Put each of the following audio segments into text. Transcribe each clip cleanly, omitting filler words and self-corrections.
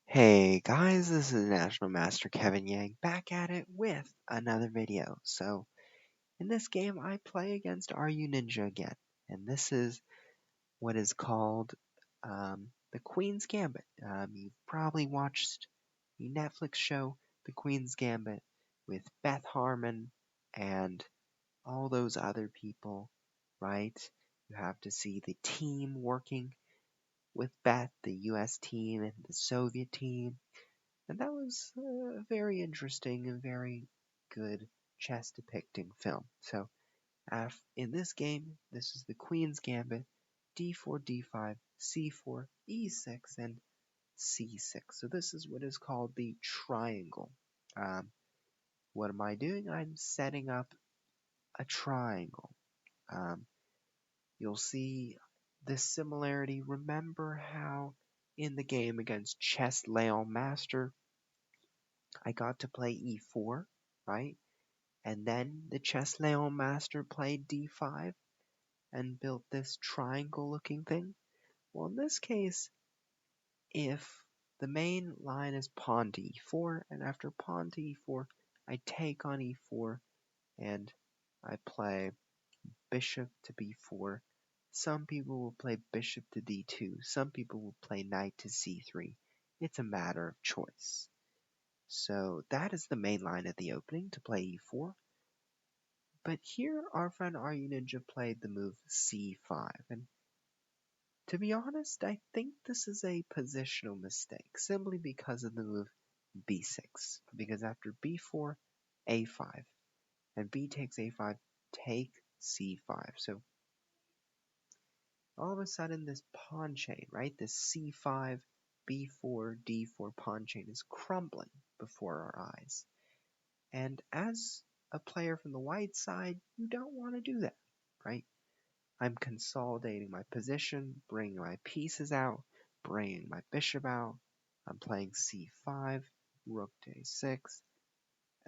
Hey guys, this is National Master Kevin Yang back at it with another video. So, in this game, I play against Runinja again, and this is what is called the Queen's Gambit. You've probably watched the Netflix show The Queen's Gambit with Beth Harmon and all those other people, right? You have to see the team working with Beth, the US team, and the Soviet team. And that was a very interesting and very good chess depicting film. So, in this game, this is the Queen's Gambit, d4, d5, c4, e6, and c6. So this is what is called the triangle. What am I doing? I'm setting up a triangle. Um, you'll see this similarity. Remember how in the game against Chess Leon Master, I got to play e4, right? And then the Chess Leon Master played d5 and built this triangle looking thing. Well, in this case, if the main line is pawn to e4, and after pawn to e4, I take on e4 and I play bishop to b4. Some people will play bishop to d2. Some people will play knight to c3. It's a matter of choice. So that is the main line at the opening to play e4. But here our friend Runinja played the move c5, and to be honest, I think this is a positional mistake, simply because of the move b6. Because after b4, a5, and b takes a5, take c5. So all of a sudden this pawn chain, right, this c5, b4, d4 pawn chain is crumbling before our eyes. And as a player from the white side, you don't want to do that, right? I'm consolidating my position, bringing my pieces out, bringing my bishop out. I'm playing c5, rook to a6.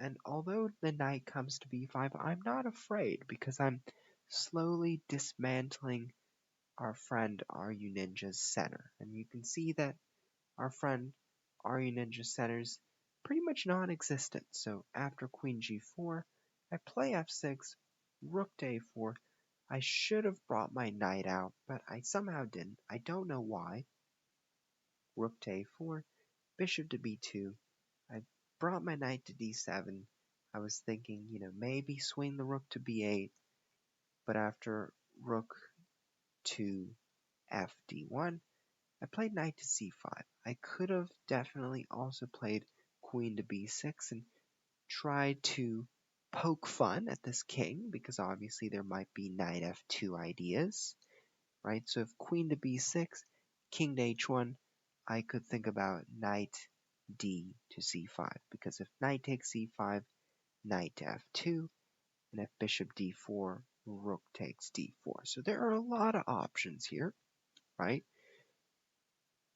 And although the knight comes to b5, I'm not afraid because I'm slowly dismantling our friend Runinja's center. And you can see that our friend Runinja's center's pretty much non-existent. So after queen g4, I play f6, rook to a4. I should have brought my knight out, but I somehow didn't. I don't know why. Rook to a4, bishop to b2. I brought my knight to d7. I was thinking, maybe swing the rook to b8, but after rook to fd1, I played knight to c5. I could have definitely also played queen to b6 and tried to poke fun at this king, because obviously there might be knight f2 ideas, right? So if queen to b6, king to h1, I could think about knight d to c5, because if knight takes c5, knight to f2, and if bishop d4, rook takes d4. So there are a lot of options here, right?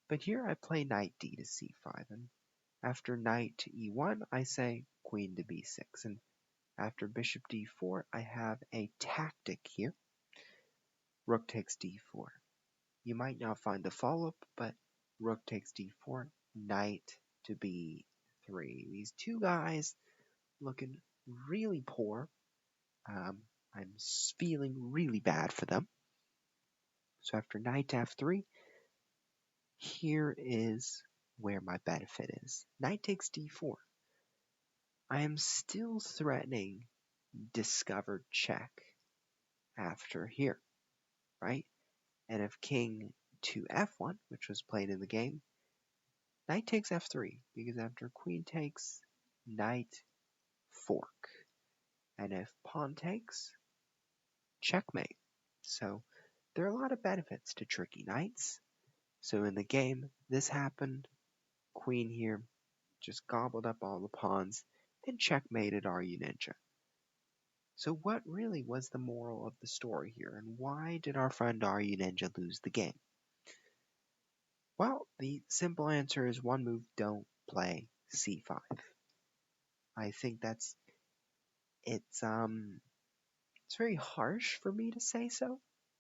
But here I play knight d to c5, and after knight to e1, I say queen to b6, and after bishop d4, I have a tactic here. Rook takes d4. You might not find the follow-up, but rook takes d4, knight to b3. These two guys looking really poor. I'm feeling really bad for them. So after knight to f3, here is where my benefit is. Knight takes d4. I am still threatening discovered check after here, right? And if king to f1, which was played in the game, knight takes f3, because after queen takes, knight fork. And if pawn takes, checkmate. So there are a lot of benefits to tricky knights. So in the game, this happened. Queen here just gobbled up all the pawns and checkmated Runinja. So what really was the moral of the story here, and why did our friend Runinja lose the game? Well, the simple answer is one move: don't play c5. I think it's very harsh for me to say so,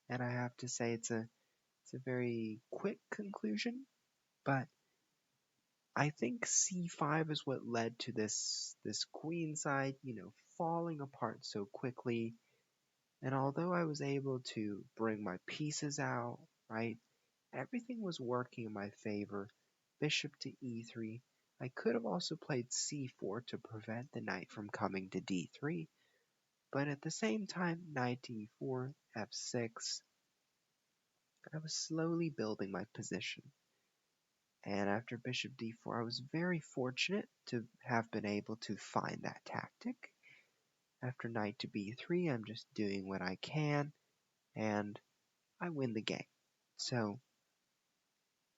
and I have to say it's a very quick conclusion, but I think c5 is what led to this queen side, falling apart so quickly. And although I was able to bring my pieces out, right, everything was working in my favor. Bishop to e3. I could have also played c4 to prevent the knight from coming to d3, but at the same time, knight to e4, f6, I was slowly building my position. And after bishop d4, I was very fortunate to have been able to find that tactic. After knight to b3, I'm just doing what I can, and I win the game. So,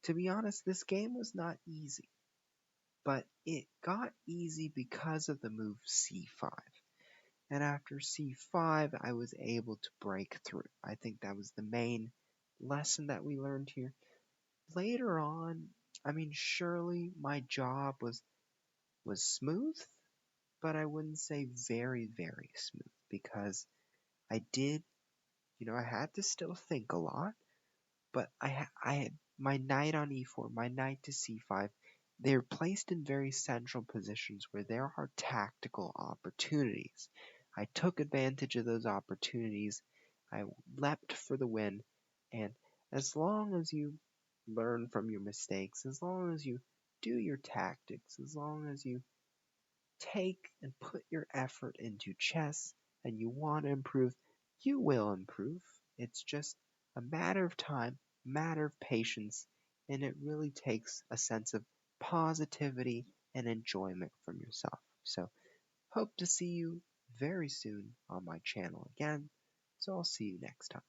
to be honest, this game was not easy, but it got easy because of the move c5. And after c5, I was able to break through. I think that was the main lesson that we learned here. Later on, surely my job was smooth, but I wouldn't say very, very smooth because I did, I had to still think a lot, but I had my knight on e4, my knight to c5. They're placed in very central positions where there are tactical opportunities. I took advantage of those opportunities. I leapt for the win, and as long as you learn from your mistakes, as long as you do your tactics, as long as you take and put your effort into chess and you want to improve, you will improve. It's just a matter of time, matter of patience, and it really takes a sense of positivity and enjoyment from yourself. So, hope to see you very soon on my channel again. So, I'll see you next time.